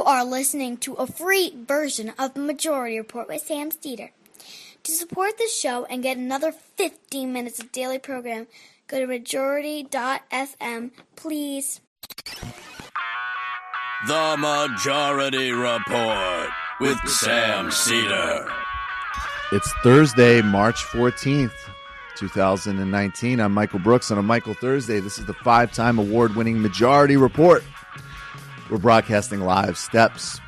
are listening to a free version of the Majority Report with Sam Steeder. To support the show and get another 15 minutes of daily program, go to majority.fm, please. The Majority Report with Sam Steeder. It's Thursday, March 14th, 2019. I'm Michael Brooks, and on Michael Thursday, this is the 5-time award-winning Majority Report. We're broadcasting live steps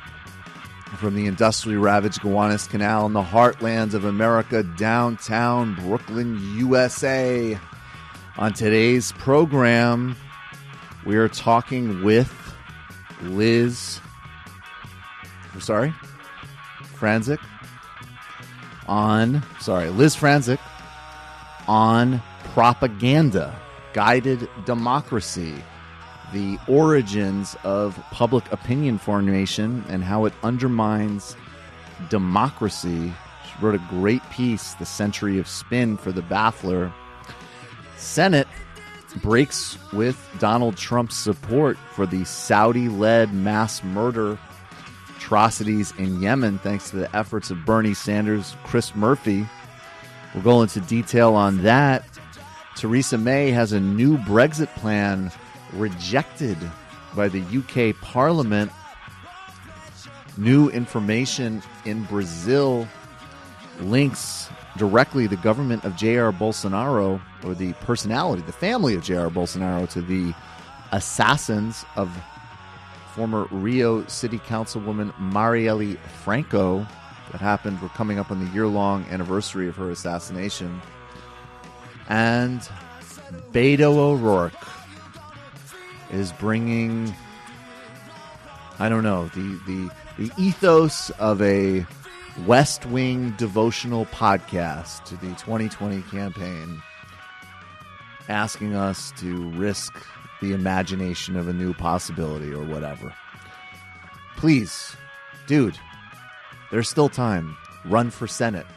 from the industrially ravaged Gowanus Canal in the heartlands of America, downtown Brooklyn, USA. On today's program, we are talking with Liz Franczak on propaganda, guided democracy, the origins of public opinion formation and how it undermines democracy. She wrote a great piece, The Century of Spin, for The Baffler. Senate breaks with Donald Trump's support for the Saudi-led mass murder atrocities in Yemen, thanks to the efforts of Bernie Sanders, Chris Murphy. We'll go into detail on that. Theresa May has a new Brexit plan rejected by the UK Parliament. New information in Brazil links directly the government of Jair Bolsonaro, or the personality, the family of Jair Bolsonaro, to the assassins of former Rio City Councilwoman Marielle Franco. That happened. We're coming up on the year-long anniversary of her assassination. And Beto O'Rourke is bringing, I don't know, the ethos of a West Wing devotional podcast to the 2020 campaign, asking us to risk the imagination of a new possibility or whatever. Please, dude, there's still time. Run for Senate.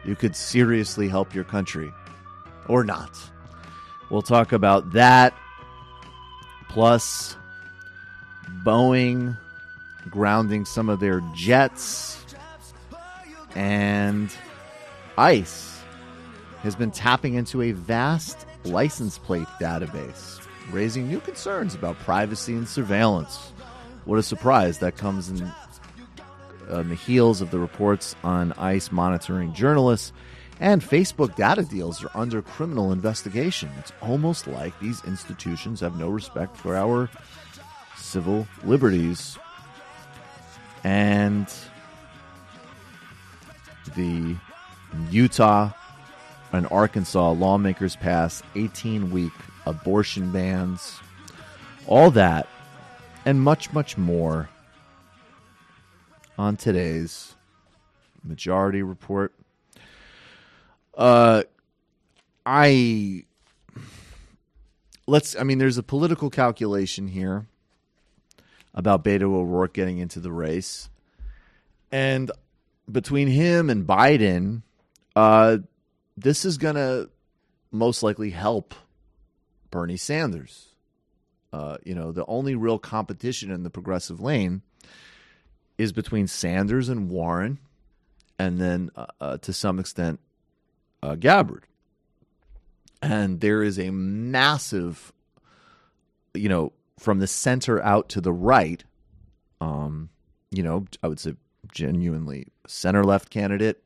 You could seriously help your country. Or not. We'll talk about that. Plus, Boeing grounding some of their jets. And ICE has been tapping into a vast license plate database, raising new concerns about privacy and surveillance. What a surprise. That comes in on the heels of the reports on ICE monitoring journalists. And Facebook data deals are under criminal investigation. It's almost like these institutions have no respect for our civil liberties. And the Utah and Arkansas lawmakers pass 18-week abortion bans. All that and much, much more on today's Majority Report. There's a political calculation here about Beto O'Rourke getting into the race. And between him and Biden, this is going to most likely help Bernie Sanders. The only real competition in the progressive lane is between Sanders and Warren, and then to some extent, Gabbard. And there is a massive, from the center out to the right, I would say genuinely center-left candidate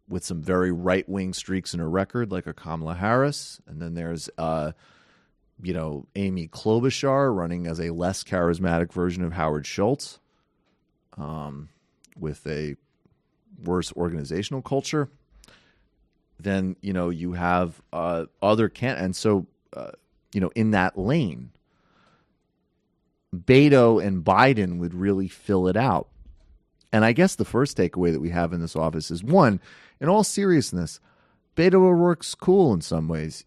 with some very right-wing streaks in her record, like a Kamala Harris. And then there's, Amy Klobuchar running as a less charismatic version of Howard Schultz, with a worse organizational culture. Then, you have other and so, in that lane, Beto and Biden would really fill it out. And I guess the first takeaway that we have in this office is, one, in all seriousness, Beto O'Rourke's cool in some ways.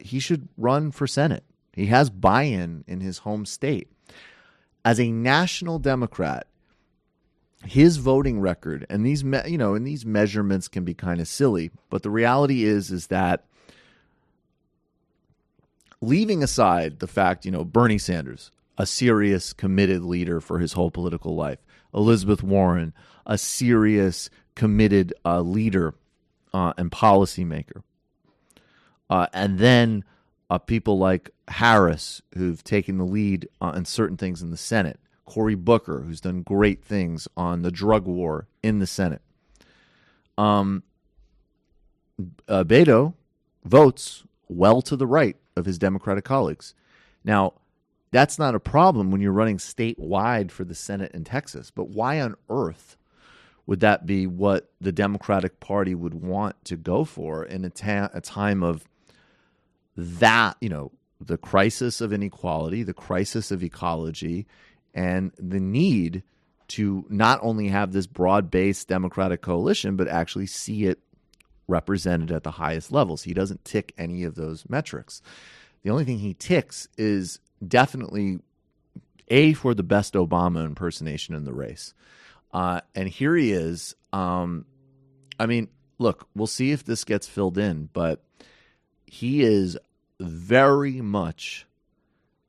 He should run for Senate. He has buy-in in his home state. As a national Democrat, his voting record, and these measurements can be kind of silly, but the reality is that, leaving aside the fact, Bernie Sanders, a serious, committed leader for his whole political life. Elizabeth Warren, a serious, committed leader and policymaker. And then people like Harris, who've taken the lead on certain things in the Senate. Cory Booker, who's done great things on the drug war in the Senate. Beto votes well to the right of his Democratic colleagues. Now, that's not a problem when you're running statewide for the Senate in Texas. But why on earth would that be what the Democratic Party would want to go for in a time of that, the crisis of inequality, the crisis of ecology, and the need to not only have this broad-based Democratic coalition, but actually see it represented at the highest levels? He doesn't tick any of those metrics. The only thing he ticks is definitely for the best Obama impersonation in the race. And here he is. Look, we'll see if this gets filled in, but he is very much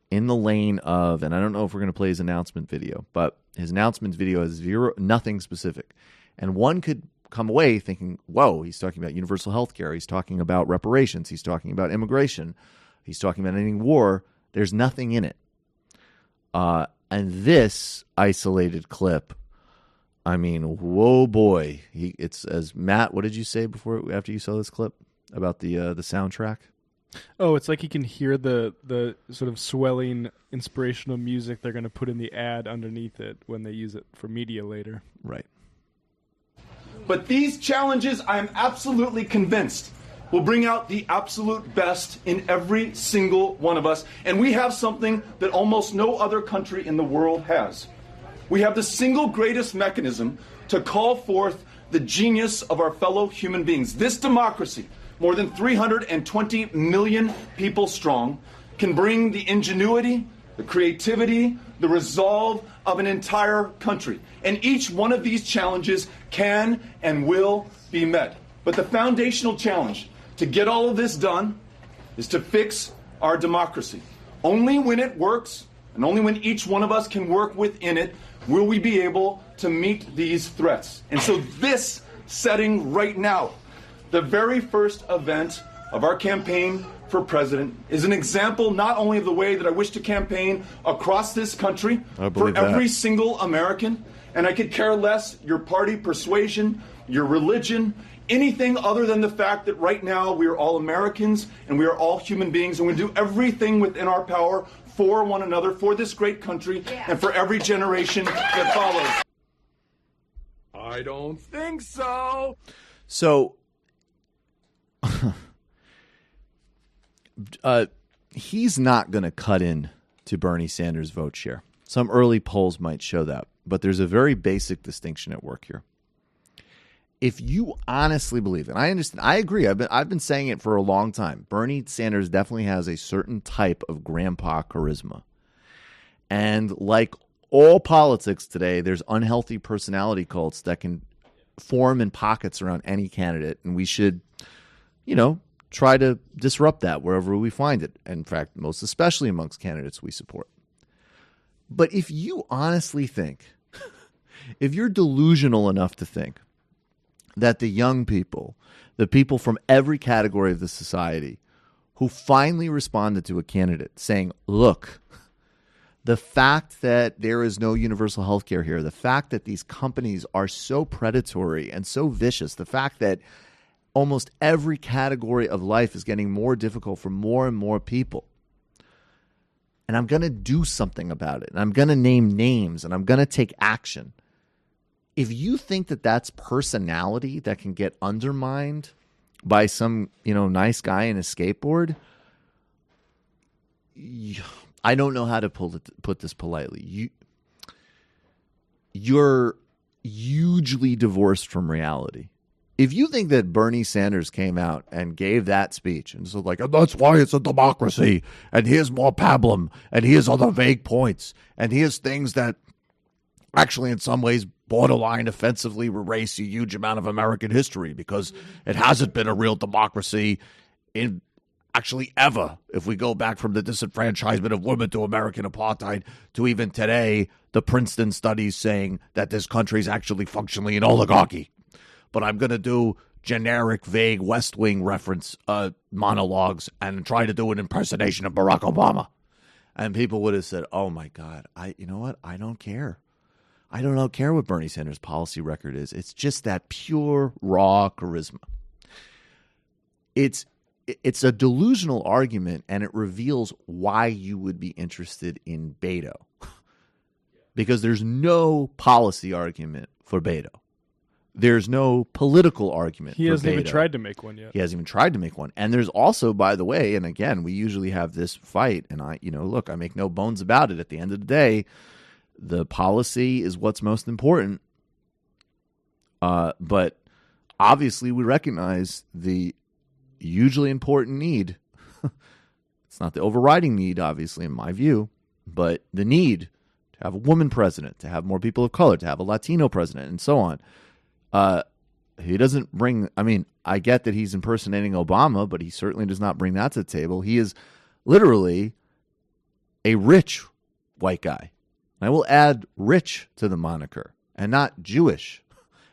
in the lane of, and I don't know if we're going to play his announcement video, but his announcement video has nothing specific. And one could come away thinking, whoa, he's talking about universal health care. He's talking about reparations. He's talking about immigration. He's talking about ending war. There's nothing in it. And this isolated clip, whoa, boy. It's as Matt, what did you say after you saw this clip about the soundtrack? Oh, it's like you can hear the sort of swelling inspirational music they're going to put in the ad underneath it when they use it for media later. Right. But these challenges, I am absolutely convinced, will bring out the absolute best in every single one of us. And we have something that almost no other country in the world has. We have the single greatest mechanism to call forth the genius of our fellow human beings. This democracy, more than 320 million people strong, can bring the ingenuity, the creativity, the resolve of an entire country. And each one of these challenges can and will be met. But the foundational challenge to get all of this done is to fix our democracy. Only when it works, and only when each one of us can work within it, will we be able to meet these threats. And so this setting right now, the very first event of our campaign for president, is an example not only of the way that I wish to campaign across this country for every single American, and I could care less your party persuasion, your religion, anything other than the fact that right now we are all Americans and we are all human beings, and we do everything within our power for one another, for this great country, and for every generation that follows. I don't think so. So, he's not going to cut in to Bernie Sanders' vote share. Some early polls might show that, but there's a very basic distinction at work here. If you honestly believe, and I understand, I agree, I've been saying it for a long time, Bernie Sanders definitely has a certain type of grandpa charisma. And like all politics today, there's unhealthy personality cults that can form in pockets around any candidate, and we should, try to disrupt that wherever we find it. In fact, most especially amongst candidates we support. But if you honestly think, if you're delusional enough to think that the young people, the people from every category of the society who finally responded to a candidate saying, look, the fact that there is no universal health care here, the fact that these companies are so predatory and so vicious, the fact that almost every category of life is getting more difficult for more and more people, and I'm going to do something about it, and I'm going to name names, and I'm going to take action. If you think that that's personality that can get undermined by some, nice guy in a skateboard, I don't know how to put this politely. You're hugely divorced from reality. If you think that Bernie Sanders came out and gave that speech and so and that's why it's a democracy, and here's more pablum, and here's other vague points, and here's things that actually in some ways borderline offensively erase a huge amount of American history because it hasn't been a real democracy in actually ever, if we go back from the disenfranchisement of women to American apartheid to even today, the Princeton studies saying that this country is actually functionally an oligarchy. But I'm going to do generic, vague West Wing reference monologues and try to do an impersonation of Barack Obama. And people would have said, oh, my God, you know what? I don't care. I don't care what Bernie Sanders' policy record is. It's just that pure, raw charisma. It's a delusional argument, and it reveals why you would be interested in Beto. Because there's no policy argument for Beto. There's no political argument for Beto. He hasn't even tried to make one yet. He hasn't even tried to make one. And there's also, by the way, and again, we usually have this fight, and look, I make no bones about it. At the end of the day, the policy is what's most important. But obviously we recognize the hugely important need. It's not the overriding need, obviously, in my view, but the need to have a woman president, to have more people of color, to have a Latino president, and so on. He doesn't bring, I get that he's impersonating Obama, but he certainly does not bring that to the table. He is literally a rich white guy. I will add rich to the moniker, and not Jewish,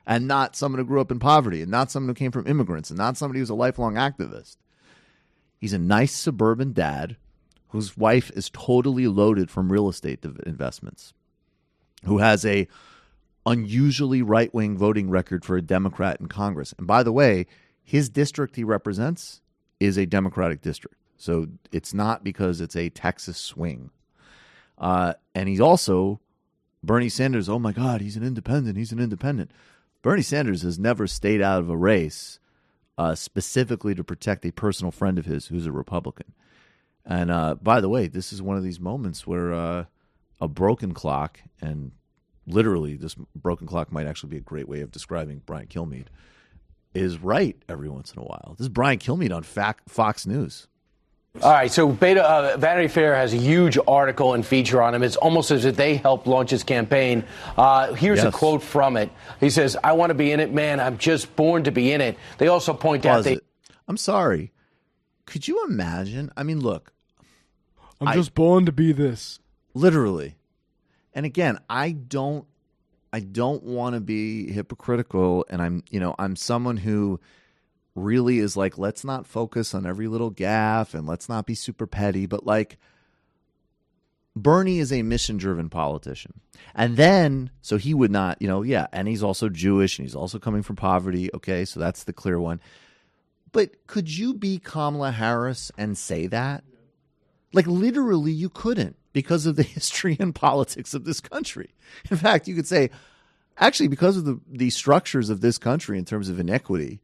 and not someone who grew up in poverty, and not someone who came from immigrants, and not somebody who's a lifelong activist. He's a nice suburban dad whose wife is totally loaded from real estate investments, who has a unusually right-wing voting record for a Democrat in Congress. And by the way, his district he represents is a Democratic district. So it's not because it's a Texas swing. And he's also Bernie Sanders. Oh, my God, he's an independent. He's an independent. Bernie Sanders has never stayed out of a race specifically to protect a personal friend of his who's a Republican. And by the way, this is one of these moments where a broken clock, and literally this broken clock might actually be a great way of describing Brian Kilmeade, is right every once in a while. This is Brian Kilmeade on Fox News. All right, so Vanity Fair has a huge article and feature on him. It's almost as if they helped launch his campaign. Here's a quote from it. He says, "I want to be in it, man. I'm just born to be in it." They also point out I'm sorry. Could you imagine? Look. I'm just born to be this. Literally. And again, I don't want to be hypocritical, and I'm someone who really is like, let's not focus on every little gaffe and let's not be super petty. But Bernie is a mission-driven politician. And then, so he would not, and he's also Jewish and he's also coming from poverty. Okay, so that's the clear one. But could you be Kamala Harris and say that? Literally, you couldn't because of the history and politics of this country. In fact, you could say, actually, because of the structures of this country in terms of inequity,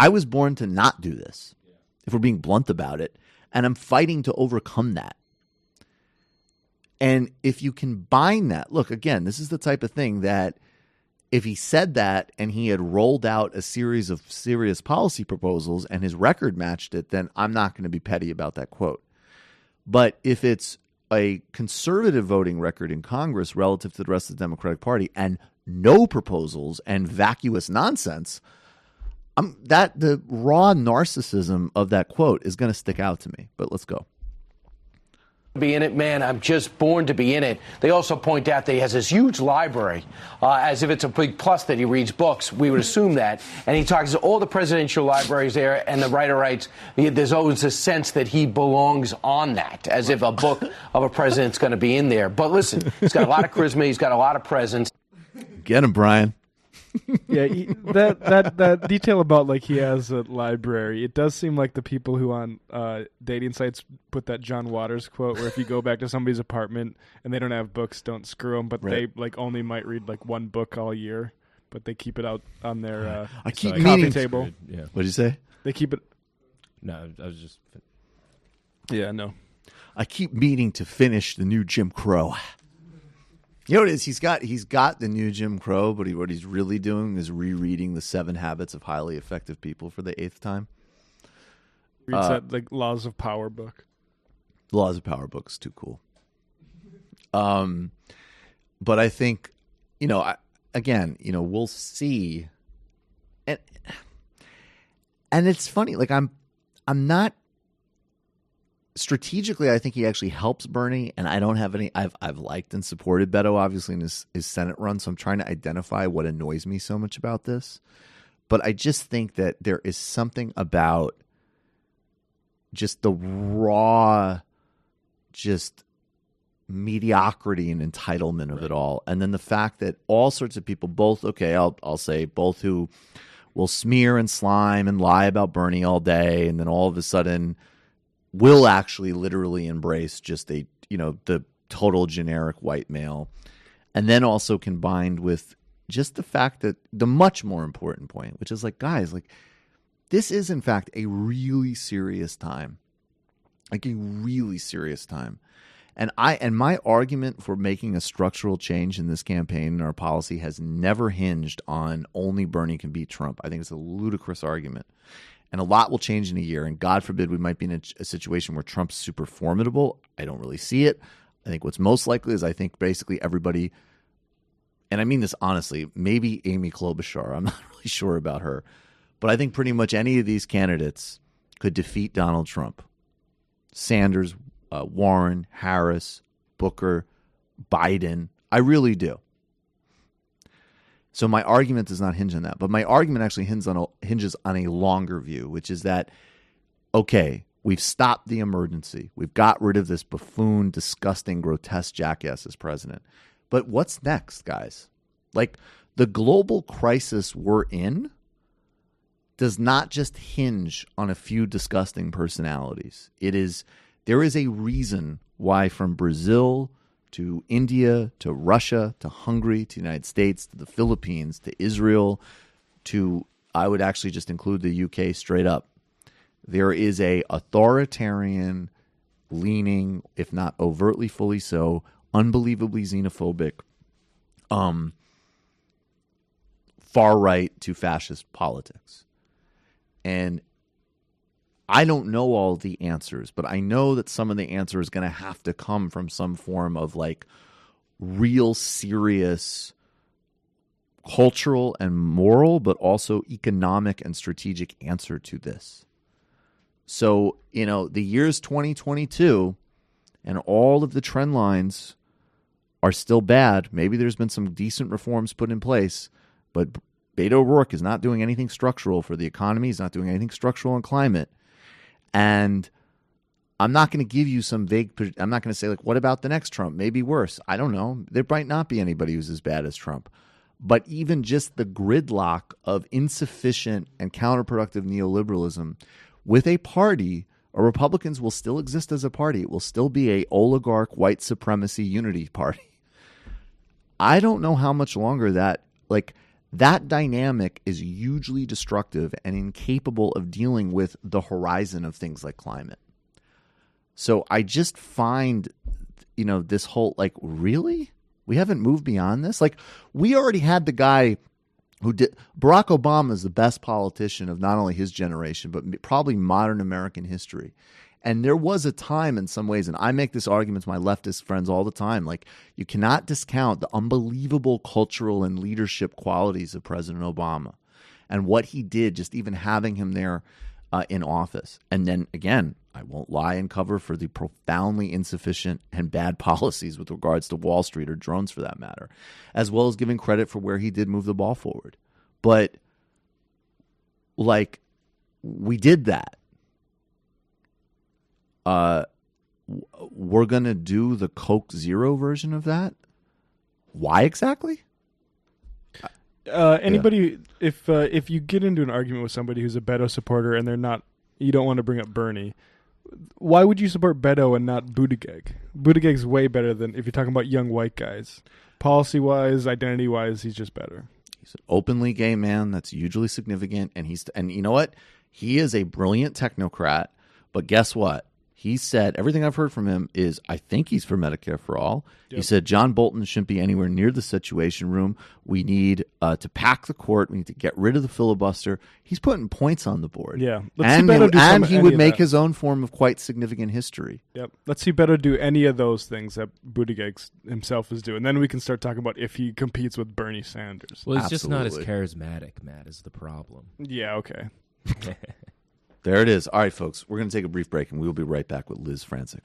I was born to not do this, if we're being blunt about it, and I'm fighting to overcome that. And if you combine that, look, again, this is the type of thing that if he said that and he had rolled out a series of serious policy proposals and his record matched it, then I'm not going to be petty about that quote. But if it's a conservative voting record in Congress relative to the rest of the Democratic Party and no proposals and vacuous nonsense, the raw narcissism of that quote is going to stick out to me. But let's go. Be in it, man. I'm just born to be in it. They also point out that he has this huge library, as if it's a big plus that he reads books. We would assume that. And he talks to all the presidential libraries there, and the writer writes, there's always a sense that he belongs on that, as if a book of a president's going to be in there. But listen, he's got a lot of charisma. He's got a lot of presence. Get him, Brian. Yeah, that detail about he has a library, it does seem like the people who on dating sites put that John Waters quote where if you go back to somebody's apartment and they don't have books, don't screw them, but they only might read one book all year, but they keep it out on their coffee table. Yeah. What'd you say? They keep it. No, I was just. Yeah, no. I keep meaning to finish the new Jim Crow. You know what it is? He's got the new Jim Crow, but what he's really doing is rereading the 7 Habits of Highly Effective People for the 8th time. Reads that Laws of Power book. The Laws of Power book is too cool. But I think, we'll see. And it's funny, I'm not strategically, I think he actually helps Bernie, and I don't have any. I've liked and supported Beto, obviously, in his Senate run, so I'm trying to identify what annoys me so much about this. But I just think that there is something about just the raw, just mediocrity and entitlement of it all, and then the fact that all sorts of people, both I'll say both who will smear and slime and lie about Bernie all day, and then all of a sudden will actually literally embrace just the total generic white male. And then also combined with just the fact that the much more important point, which is like, guys, like this is in fact a really serious time, like a really serious time. And my argument for making a structural change in this campaign and our policy has never hinged on only Bernie can beat Trump. I think it's a ludicrous argument. And a lot will change in a year. And God forbid we might be in a situation where Trump's super formidable. I don't really see it. I think what's most likely is I think basically everybody, and I mean this honestly, maybe Amy Klobuchar, I'm not really sure about her, but I think pretty much any of these candidates could defeat Donald Trump. Sanders, Warren, Harris, Booker, Biden. I really do. So my argument does not hinge on that. But my argument actually hinges on a longer view, which is that, okay, we've stopped the emergency. We've got rid of this buffoon, disgusting, grotesque jackass as president. But what's next, guys? Like, the global crisis we're in does not just hinge on a few disgusting personalities. There is a reason why from Brazil to India, to Russia, to Hungary, to the United States, to the Philippines, to Israel, to, I would actually just include the UK straight up. There is a authoritarian leaning, if not overtly fully so, unbelievably xenophobic, far right to fascist politics. And I don't know all the answers, but I know that some of the answer is going to have to come from some form of like real serious cultural and moral, but also economic and strategic answer to this. So, the year's 2022 and all of the trend lines are still bad. Maybe there's been some decent reforms put in place, but Beto O'Rourke is not doing anything structural for the economy. He's not doing anything structural on climate. And I'm not going to give you some vague, I'm not going to say like, what about the next Trump? Maybe worse. I don't know. There might not be anybody who's as bad as Trump. But even just the gridlock of insufficient and counterproductive neoliberalism with a party, or Republicans will still exist as a party. It will still be a oligarch white supremacy unity party. I don't know how much longer that dynamic is hugely destructive and incapable of dealing with the horizon of things like climate. So I just find, this whole, really? We haven't moved beyond this? We already had the guy who did. Barack Obama is the best politician of not only his generation, but probably modern American history. And there was a time in some ways, and I make this argument to my leftist friends all the time, you cannot discount the unbelievable cultural and leadership qualities of President Obama and what he did, just even having him there in office. And then, again, I won't lie and cover for the profoundly insufficient and bad policies with regards to Wall Street or drones for that matter, as well as giving credit for where he did move the ball forward. But, we did that. We're going to do the Coke Zero version of that. Why exactly? Anybody, if you get into an argument with somebody who's a Beto supporter and they're not, you don't want to bring up Bernie, why would you support Beto and not Buttigieg? Buttigieg's way better than, if you're talking about young white guys. Policy-wise, identity-wise, he's just better. He's an openly gay man. That's hugely significant. And you know what? He is a brilliant technocrat, but guess what? He said, everything I've heard from him is, I think he's for Medicare for all. Yep. He said, John Bolton shouldn't be anywhere near the Situation Room. We need to pack the court. We need to get rid of the filibuster. He's putting points on the board. Yeah. And he would make his own form of quite significant history. Yep. Let's see Beto do any of those things that Buttigieg himself is doing. Then we can start talking about if he competes with Bernie Sanders. Well, he's just not as charismatic, Matt, is the problem. Yeah, okay. There it is. All right, folks, we're going to take a brief break, and we will be right back with Liz Franczak.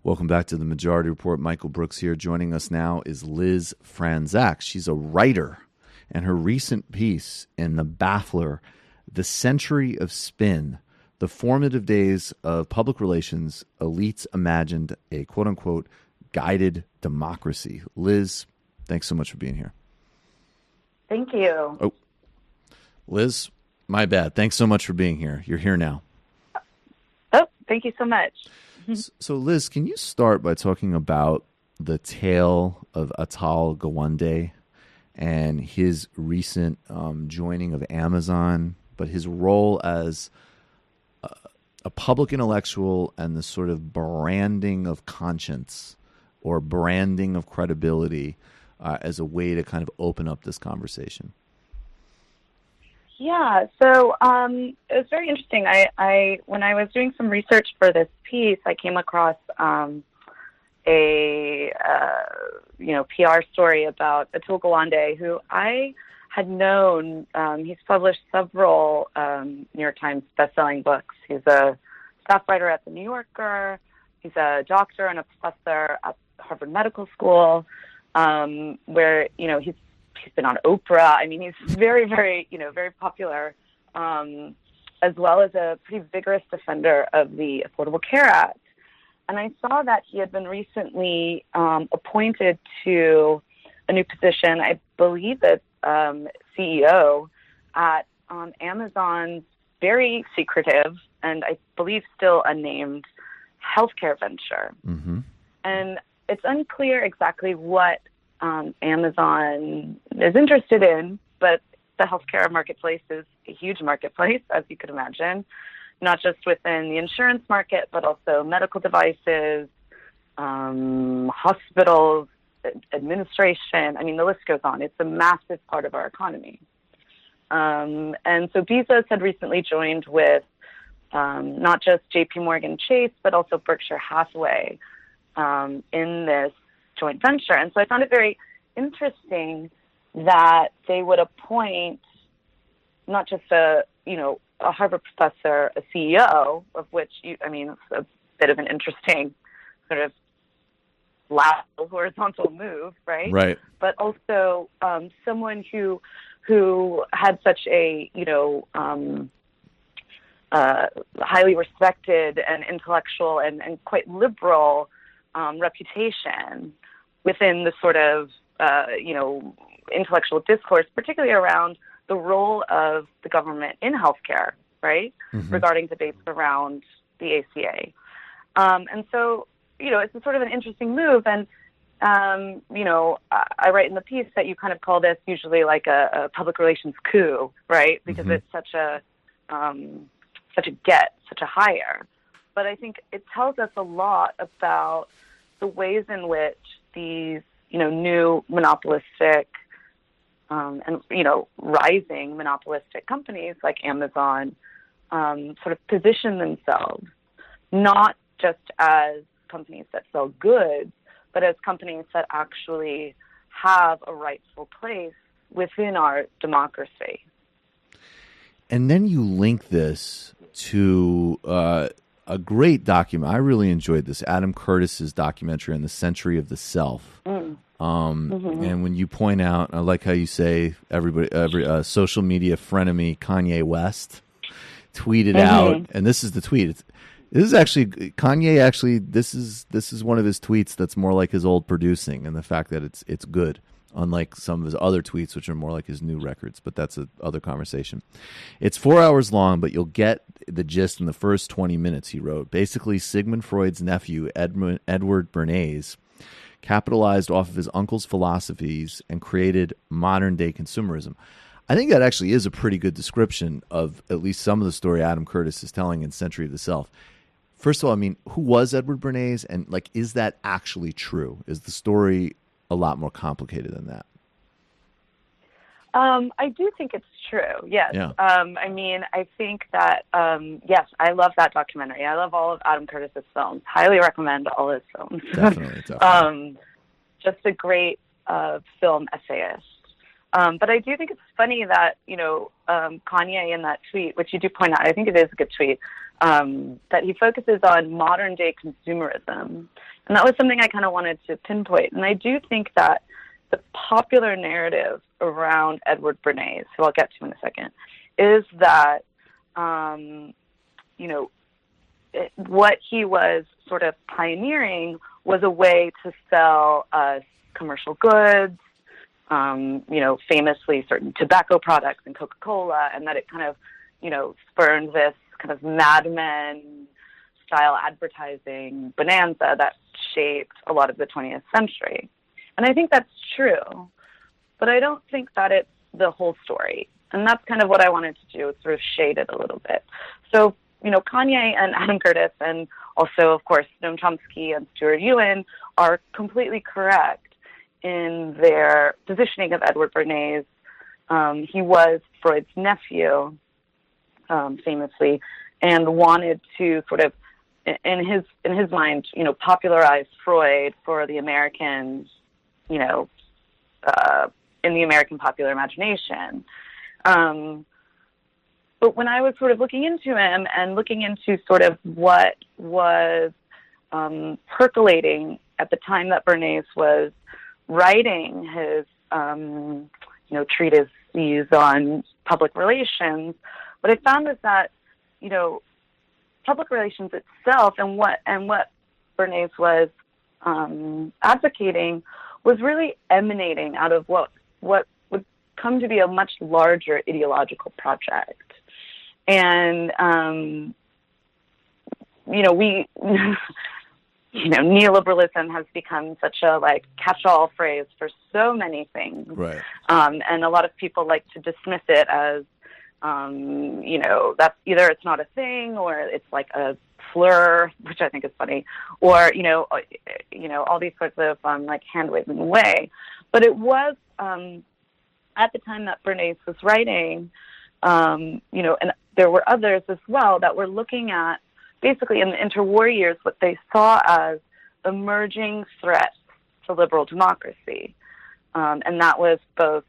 Welcome back to the Majority Report. Michael Brooks here. Joining us now is Liz Franczak. She's a writer, and her recent piece in The Baffler, The Century of Spin, The Formative Days of Public Relations, Elites Imagined a Quote-Unquote Guided Democracy. Liz, thanks so much for being here. Thank you. Oh, Liz, my bad. Thanks so much for being here. You're here now. Oh, thank you so much. So, Liz, can you start by talking about the tale of Atal Gawande and his recent joining of Amazon, but his role as a public intellectual and the sort of branding of conscience or branding of credibility as a way to kind of open up this conversation? Yeah, so it was very interesting. I when I was doing some research for this piece, I came across a PR story about Atul Gawande, who I had known. He's published several New York Times bestselling books. He's a staff writer at The New Yorker. He's a doctor and a professor at Harvard Medical School, where he's been on Oprah. I mean, he's very, very, very popular, as well as a pretty vigorous defender of the Affordable Care Act. And I saw that he had been recently appointed to a new position, I believe it's CEO at Amazon's very secretive and I believe still unnamed healthcare venture. Mm-hmm. And it's unclear exactly what Amazon is interested in, but the healthcare marketplace is a huge marketplace, as you could imagine, not just within the insurance market, but also medical devices, hospitals, administration. I mean, the list goes on. It's a massive part of our economy. And so Bezos had recently joined with not just JP Morgan Chase, but also Berkshire Hathaway in this joint venture. And so I found it very interesting that they would appoint not just a Harvard professor, a CEO, of which, it's a bit of an interesting sort of lateral horizontal move, right? Right. But also someone who had such a, highly respected and intellectual and quite liberal reputation within the sort of, intellectual discourse, particularly around the role of the government in healthcare, right? Regarding debates around the ACA. And so, it's a sort of an interesting move. And, I write in the piece that you kind of call this usually like a public relations coup, right? Because it's such a hire. But I think it tells us a lot about the ways in which these, new monopolistic and rising monopolistic companies like Amazon sort of position themselves not just as companies that sell goods, but as companies that actually have a rightful place within our democracy. And then you link this to a great document. I really enjoyed this, Adam Curtis's documentary on the century of the self. And when you point out, I like how you say every social media frenemy Kanye West tweeted out, and this is the tweet. This is actually Kanye. Actually, this is one of his tweets that's more like his old producing, and the fact that it's good, unlike some of his other tweets, which are more like his new records. But that's another conversation. It's 4 hours long, but you'll get the gist in the first 20 minutes. He wrote, basically, Sigmund Freud's nephew, Edward Bernays, capitalized off of his uncle's philosophies and created modern-day consumerism. I think that actually is a pretty good description of at least some of the story Adam Curtis is telling in Century of the Self. First of all, I mean, who was Edward Bernays, and is that actually true? Is the story a lot more complicated than that? I do think it's true, yes. Yeah. I think that, yes, I love that documentary. I love all of Adam Curtis's films. Highly recommend all his films. Definitely. Just a great film essayist. But I do think it's funny that, Kanye in that tweet, which you do point out, I think it is a good tweet, that he focuses on modern-day consumerism. And that was something I kind of wanted to pinpoint. And I do think that the popular narrative around Edward Bernays, who I'll get to in a second, is that, what he was sort of pioneering was a way to sell commercial goods, famously certain tobacco products and Coca-Cola, and that it kind of, spurned this kind of Mad Men style advertising bonanza that shaped a lot of the 20th century. And I think that's true, but I don't think that it's the whole story. And that's kind of what I wanted to do, is sort of shade it a little bit. So, Kanye and Adam Curtis, and also, of course, Noam Chomsky and Stuart Ewan, are completely correct in their positioning of Edward Bernays. He was Freud's nephew, famously, and wanted to sort of, in his mind, popularize Freud for the Americans, in the American popular imagination. But when I was sort of looking into him and looking into sort of what was percolating at the time that Bernays was writing his, treatises on public relations, what I found is that, public relations itself and what Bernays was advocating was really emanating out of what would come to be a much larger ideological project. And, neoliberalism has become such a catch-all phrase for so many things. Right. And a lot of people like to dismiss it as, that's either it's not a thing or it's like a slur, which I think is funny, or, all these sorts of hand-waving away. But it was, at the time that Bernays was writing, and there were others as well that were looking at, basically in the interwar years, what they saw as emerging threats to liberal democracy. And that was both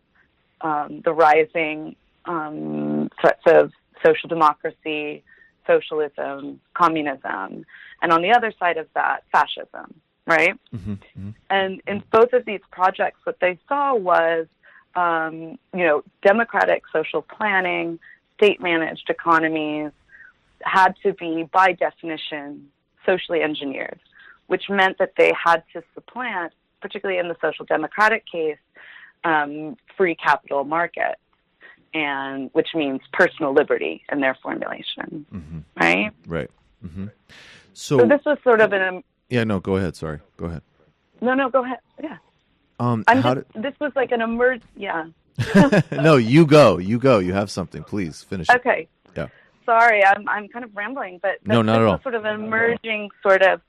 the rising threats of social democracy, socialism, communism, and on the other side of that, fascism, right? Mm-hmm, mm-hmm. And in both of these projects, what they saw was, democratic social planning, state-managed economies had to be, by definition, socially engineered, which meant that they had to supplant, particularly in the social democratic case, free capital markets, and which means personal liberty in their formulation, right? Right. So this was sort of an... Yeah, no, go ahead. Sorry. Go ahead. No, go ahead. Yeah. This was like an Yeah. No, you go. You have something. Please finish. Okay. Yeah. Sorry, I'm kind of rambling, but no, not at all. Was sort of an emerging sort of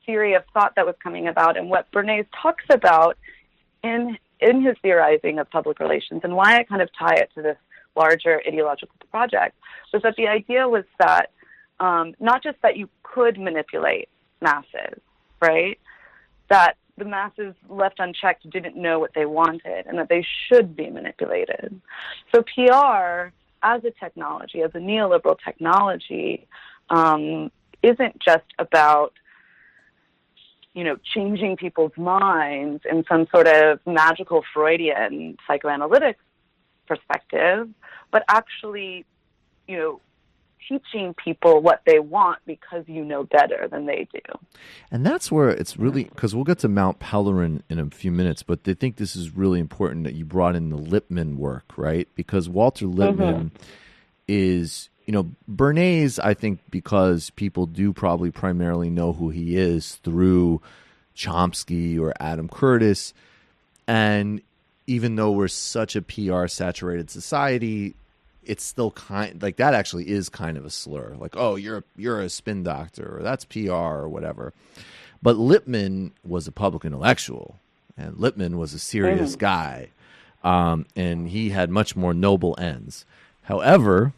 theory of thought that was coming about, and what Bernays talks about in his theorizing of public relations, and why I kind of tie it to this larger ideological project, was that the idea was that not just that you could manipulate masses, right? That the masses left unchecked didn't know what they wanted, and that they should be manipulated. So PR, as a technology, as a neoliberal technology, isn't just about, changing people's minds in some sort of magical Freudian psychoanalytic perspective, but actually, teaching people what they want because you know better than they do. And that's where it's really, because we'll get to Mount Pelerin in a few minutes, but they think this is really important that you brought in the Lippmann work, right? Because Walter Lippmann is, Bernays, I think, because people do probably primarily know who he is through Chomsky or Adam Curtis. And even though we're such a PR saturated society, it's still that actually is kind of a slur. Like, oh, you're a spin doctor, or that's PR or whatever. But Lippmann was a public intellectual, and Lippmann was a serious guy, and he had much more noble ends. However,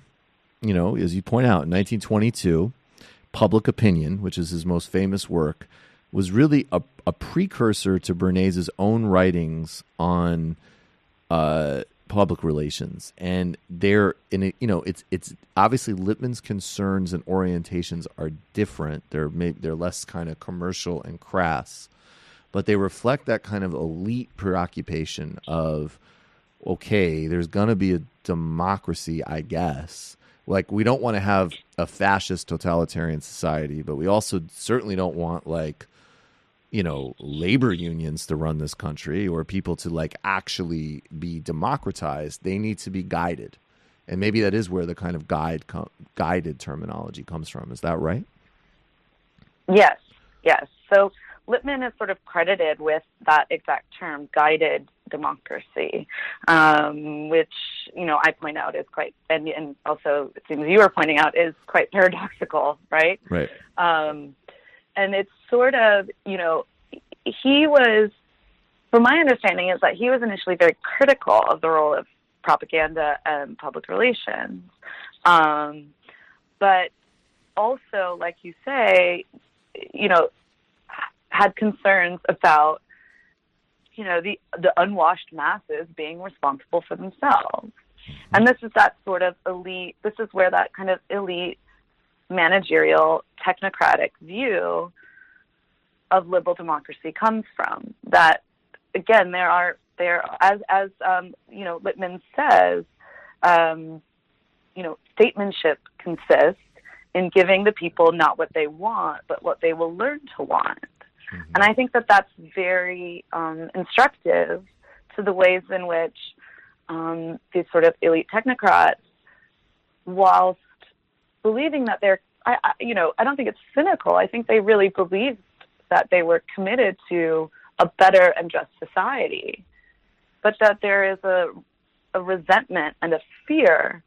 as you point out, in 1922, Public Opinion, which is his most famous work, was really a precursor to Bernays' own writings on public relations, and it's obviously Lippmann's concerns and orientations are different. They're less kind of commercial and crass, but they reflect that kind of elite preoccupation of, okay, there's gonna be a democracy, I guess. Like, we don't want to have a fascist totalitarian society, but we also certainly don't want labor unions to run this country, or people to actually be democratized. They need to be guided. And maybe that is where the kind of guided terminology comes from. Is that right? Yes. So Lippmann is sort of credited with that exact term, guided democracy, which, I point out is quite, and also it seems you were pointing out, is quite paradoxical, right? Right. And it's sort of, he was, from my understanding, is that he was initially very critical of the role of propaganda and public relations. But also, like you say, had concerns about, the unwashed masses being responsible for themselves. And this is that sort of elite, this is where that kind of elite managerial technocratic view of liberal democracy comes from. That, again, as Lippmann says, statesmanship consists in giving the people not what they want, but what they will learn to want. And I think that that's very instructive to the ways in which these sort of elite technocrats, whilst believing that I don't think it's cynical. I think they really believed that they were committed to a better and just society, but that there is a resentment and a fear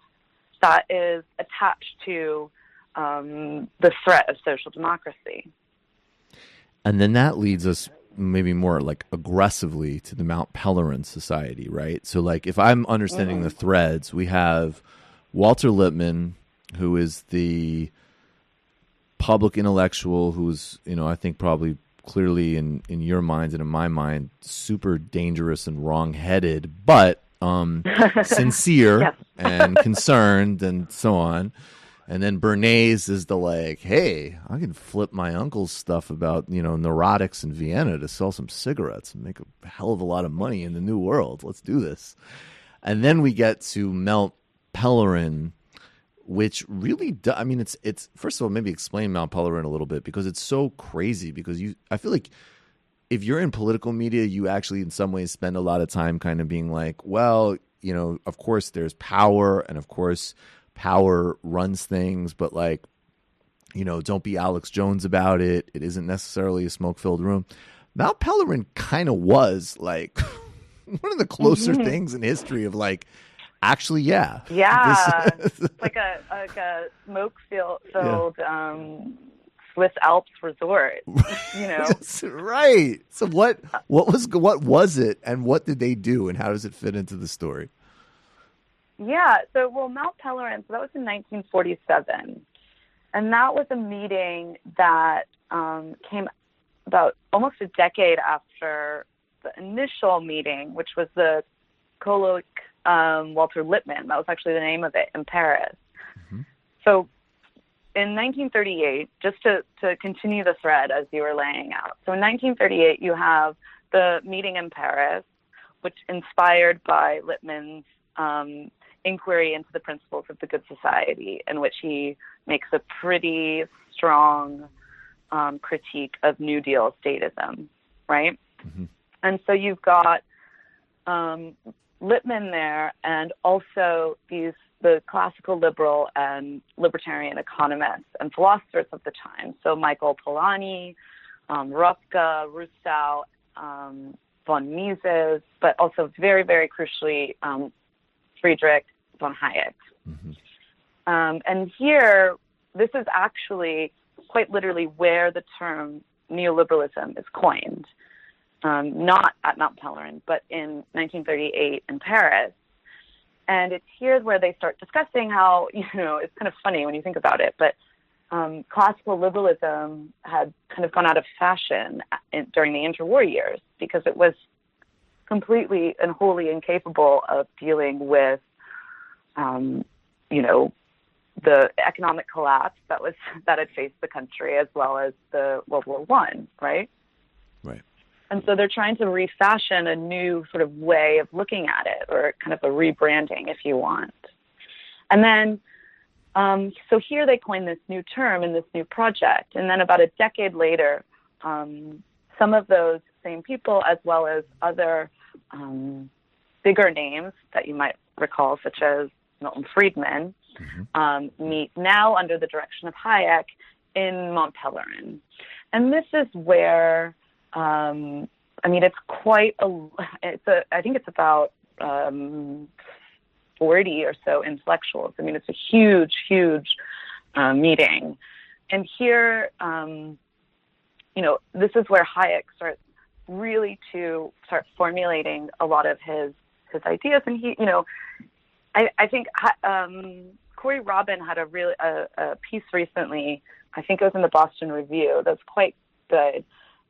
that is attached to the threat of social democracy. And then that leads us maybe more aggressively to the Mount Pelerin Society, right? So if I'm understanding the threads, we have Walter Lippmann, who is the public intellectual who's, I think probably clearly in your minds and in my mind, super dangerous and wrong-headed, but sincere and concerned and so on. And then Bernays is the hey, I can flip my uncle's stuff about, neurotics in Vienna to sell some cigarettes and make a hell of a lot of money in the new world. Let's do this. And then we get to Mount Pelerin, which really it's first of all, maybe explain Mount Pelerin a little bit, because it's so crazy, because I feel like if you're in political media, you actually in some ways spend a lot of time kind of being like, well, you know, of course there's power, and of course power runs things, but like, you know, don't be Alex Jones about it. It isn't necessarily a smoke-filled room. Mount Pelerin kind of was like one of the closer things in history of like, actually, yeah. Yeah. Like a smoke-filled Swiss Alps resort, you know? That's right. So what was it, and what did they do, and how does it fit into the story? Yeah. So, well, Mount Pelerin, so that was in 1947. And that was a meeting that came about almost a decade after the initial meeting, which was the colloque Walter Lippmann. That was actually the name of it, in Paris. Mm-hmm. So in 1938, just to continue the thread as you were laying out. So in 1938, you have the meeting in Paris, which inspired by Lippmann's inquiry into the principles of the good society, in which he makes a pretty strong critique of New Deal statism, right? Mm-hmm. And so you've got Lippmann there, and also the classical liberal and libertarian economists and philosophers of the time. So Michael Polanyi, Rupke, Rousseau, von Mises, but also very, very crucially, Friedrich von Hayek. Mm-hmm. And here, this is actually quite literally where the term neoliberalism is coined, not at Mount Pelerin, but in 1938 in Paris. And it's here where they start discussing how, you know, it's kind of funny when you think about it, but classical liberalism had kind of gone out of fashion during the interwar years because it was completely and wholly incapable of dealing with, you know, the economic collapse that had faced the country, as well as the World War I, right? Right. And so they're trying to refashion a new sort of way of looking at it, or kind of a rebranding, if you want. And then, so here they coin this new term in this new project. And then about a decade later, some of those same people, as well as other bigger names that you might recall, such as Milton Friedman, meet now under the direction of Hayek in Mont Pelerin. And this is where, I mean, it's quite I think it's about 40 or so intellectuals. I mean, it's a huge, huge meeting. And here, you know, this is where Hayek starts really to start formulating a lot of his ideas. And he, you know, I think Corey Robin had a piece recently, I think it was in the Boston Review, that's quite good,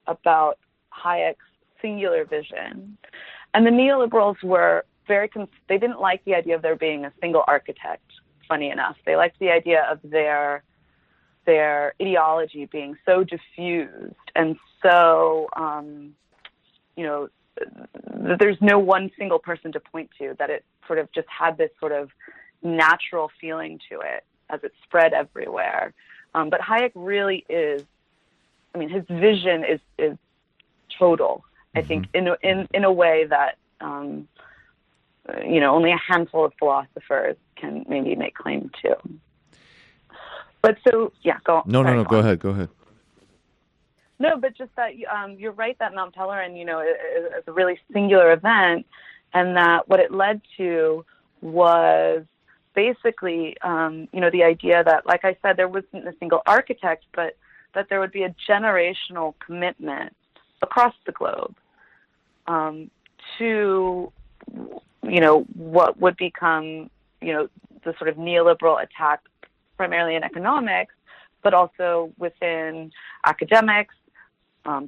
about Hayek's singular vision. And the neoliberals were they didn't like the idea of there being a single architect, funny enough. They liked the idea of their ideology being so diffused and so, you know, there's no one single person to point to, that it sort of just had this sort of natural feeling to it as it spread everywhere. But Hayek really is, I mean, his vision is total, I think, in a way that, you know, only a handful of philosophers can maybe make claim to. But so, yeah, go. No, go ahead. No, but just that you're right that Mount Pelerin, you know, is a really singular event, and that what it led to was basically, you know, the idea that, like I said, there wasn't a single architect, but that there would be a generational commitment across the globe to, you know, what would become, you know, the sort of neoliberal attack primarily in economics, but also within academics,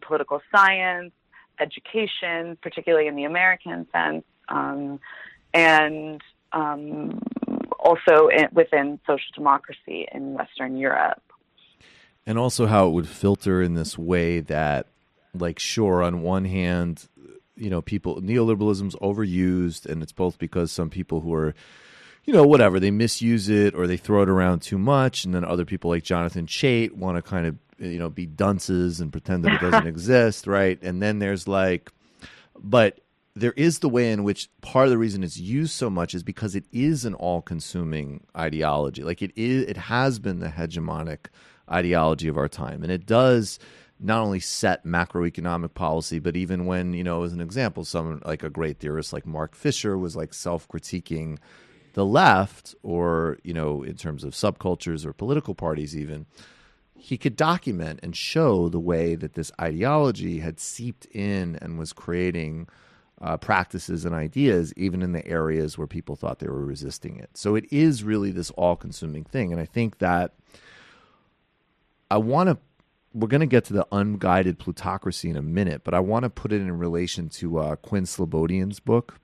political science, education, particularly in the American sense, and also within social democracy in Western Europe. And also how it would filter in this way that, like, sure, on one hand, you know, neoliberalism's overused, and it's both because some people who are, you know, whatever, they misuse it or they throw it around too much, and then other people like Jonathan Chait want to kind of be dunces and pretend that it doesn't exist, right? And then there's but there is the way in which part of the reason it's used so much is because it is an all-consuming ideology. It has been the hegemonic ideology of our time, and it does not only set macroeconomic policy, but even when, as an example, someone like a great theorist like Mark Fisher was self-critiquing the left, or, in terms of subcultures or political parties even, he could document and show the way that this ideology had seeped in and was creating practices and ideas even in the areas where people thought they were resisting it. So it is really this all-consuming thing. And I think that we're going to get to the unguided plutocracy in a minute, but I want to put it in relation to Quinn Slobodian's book,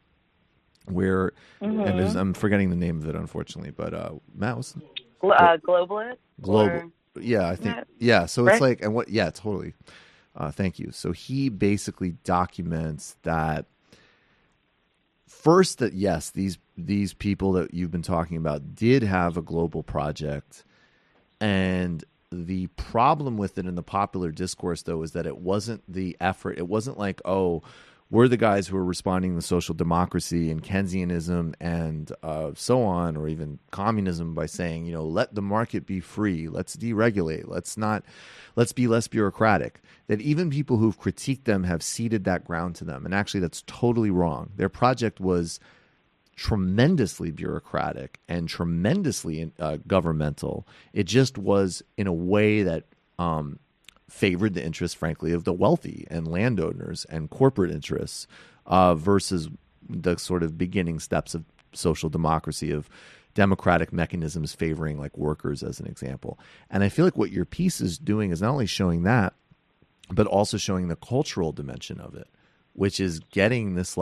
where, and I'm forgetting the name of it, unfortunately, but Matt was... Globalist? Global. Yeah, I think. Yeah, so it's right? Totally. Thank you. So he basically documents that first, that yes, these people that you've been talking about did have a global project, and the problem with it in the popular discourse, though, is that it wasn't the effort. It wasn't like, oh, we're the guys who are responding to social democracy and Keynesianism and so on, or even communism, by saying, let the market be free, let's deregulate, let's be less bureaucratic. That even people who've critiqued them have ceded that ground to them. And actually, that's totally wrong. Their project was tremendously bureaucratic and tremendously governmental. It just was in a way that favored the interests, frankly, of the wealthy and landowners and corporate interests versus the sort of beginning steps of social democracy, of democratic mechanisms favoring workers, as an example. And I feel like what your piece is doing is not only showing that, but also showing the cultural dimension of it, which is getting this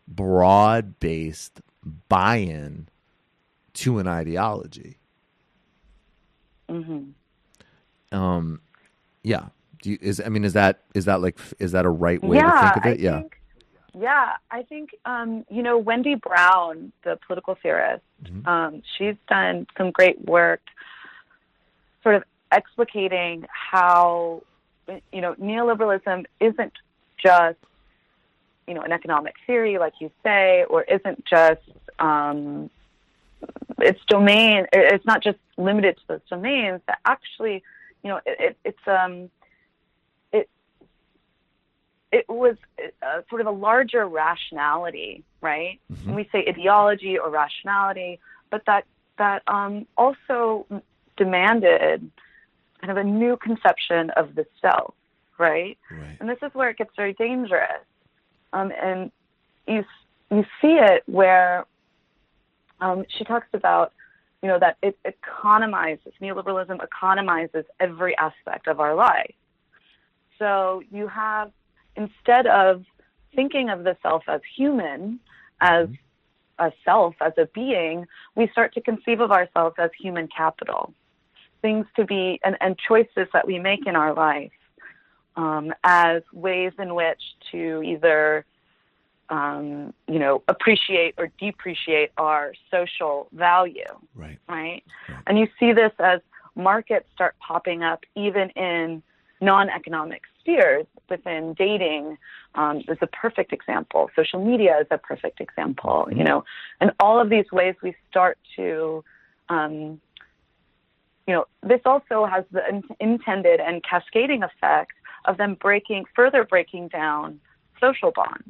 broad-based buy-in to an ideology. Mm-hmm. Yeah. Is that a right way to think of it? I think Wendy Brown, the political theorist, she's done some great work sort of explicating how neoliberalism isn't just an economic theory, like you say, or isn't just its domain. It's not just limited to those domains. That actually, it was sort of a larger rationality, right? Mm-hmm. When we say ideology or rationality, but that also demanded kind of a new conception of the self, right? And this is where it gets very dangerous. And you see it where she talks about, that it economizes, neoliberalism economizes every aspect of our life. So you have, instead of thinking of the self as human, as a self, as a being, we start to conceive of ourselves as human capital, things to be, and choices that we make in our life as ways in which to either appreciate or depreciate our social value, right? And you see this as markets start popping up even in non-economic spheres. Within dating is a perfect example. Social media is a perfect example, and all of these ways we start to, this also has the intended and cascading effect of them further breaking down social bonds.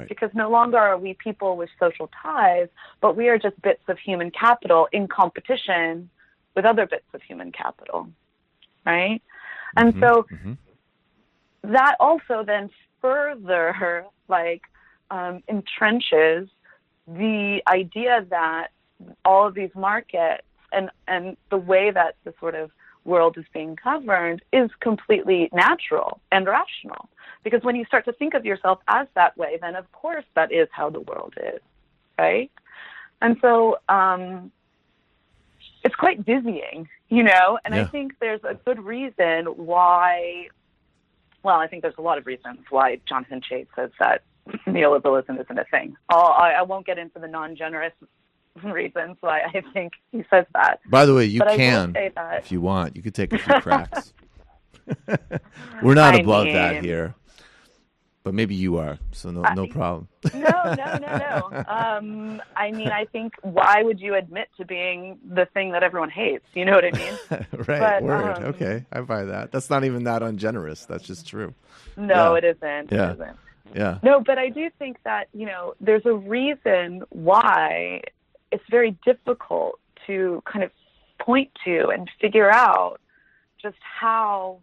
Because no longer are we people with social ties, but we are just bits of human capital in competition with other bits of human capital, right? And so that also then further entrenches the idea that all of these markets and the way that the sort of world is being governed is completely natural and rational. Because when you start to think of yourself as that way, then of course that is how the world is, right? And so it's quite dizzying, and I think there's a good reason why, I think there's a lot of reasons why Jonathan Chait says that neoliberalism isn't a thing. I won't get into the non-generous reasons why I think he says that. By the way, you can, if you want. You could take a few cracks. We're not I above mean, that here. But maybe you are, so no problem. No. I mean, I think, why would you admit to being the thing that everyone hates? You know what I mean? Right, But, word. Okay, I buy that. That's not even that ungenerous. That's just true. No, Yeah. it isn't. Yeah. It isn't. Yeah. No, but I do think that, there's a reason why it's very difficult to kind of point to and figure out just how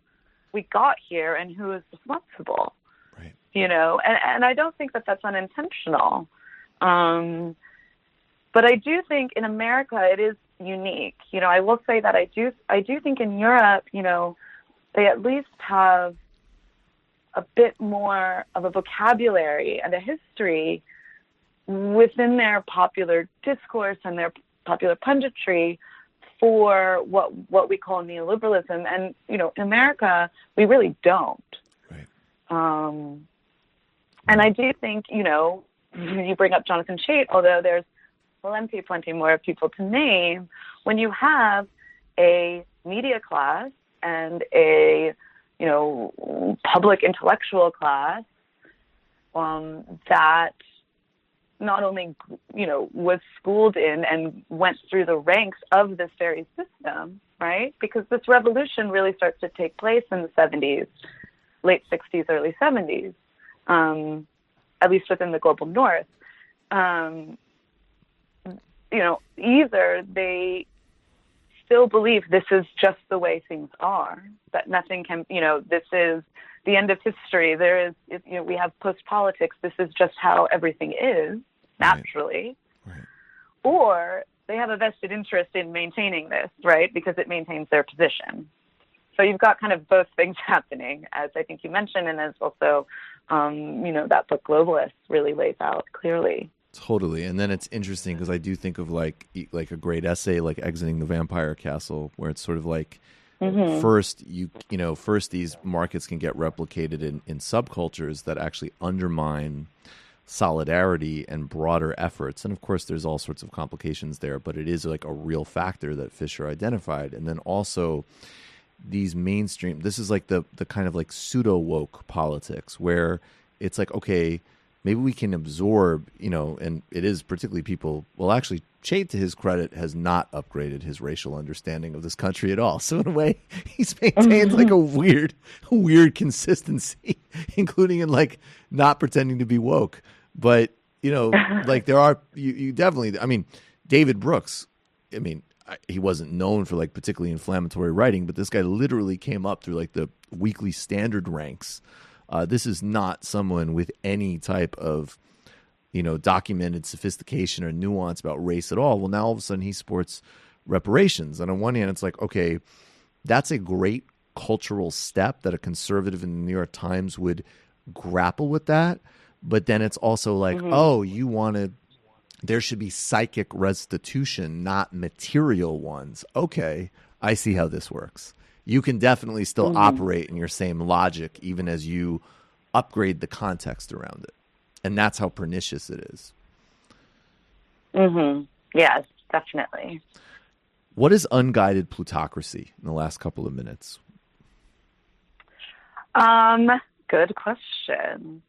we got here and who is responsible. Right. And I don't think that that's unintentional. But I do think in America it is unique. I will say that I do think in Europe, they at least have a bit more of a vocabulary and a history within their popular discourse and their popular punditry for what we call neoliberalism. And, in America, we really don't. Right. And I do think, you bring up Jonathan Chait, although there's plenty more people to name, when you have a media class and a public intellectual class that not only, was schooled in and went through the ranks of this very system, right? Because this revolution really starts to take place in the 70s, late 60s, early 70s, at least within the global north. Either they still believe this is just the way things are, that nothing can, this is the end of history. There is, we have post-politics. This is just how everything is, naturally. Right. Or they have a vested interest in maintaining this, right, because it maintains their position. So you've got kind of both things happening, as I think you mentioned, and as also, that book Globalists really lays out clearly. Totally. And then it's interesting because I do think of like a great essay like Exiting the Vampire Castle, where it's sort of like first these markets can get replicated in subcultures that actually undermine solidarity and broader efforts. And of course there's all sorts of complications there, but it is like a real factor that Fisher identified. And then also these mainstream, this is like the kind of like pseudo woke politics where it's like, okay, maybe we can absorb, and it is particularly people, well, actually, Chait, to his credit, has not upgraded his racial understanding of this country at all. So in a way, he's maintained like a weird consistency, including in like not pretending to be woke. But, like there are, you definitely, I mean, David Brooks, he wasn't known for like particularly inflammatory writing, but this guy literally came up through like the Weekly Standard ranks. This is not someone with any type of, documented sophistication or nuance about race at all. Well, now all of a sudden he sports reparations. And on one hand, it's like, okay, that's a great cultural step that a conservative in the New York Times would grapple with that. But then it's also like, there should be psychic restitution, not material ones. Okay, I see how this works. You can definitely still operate in your same logic, even as you upgrade the context around it. And that's how pernicious it is. Yes, definitely. What is unguided plutocracy in the last couple of minutes? Good question.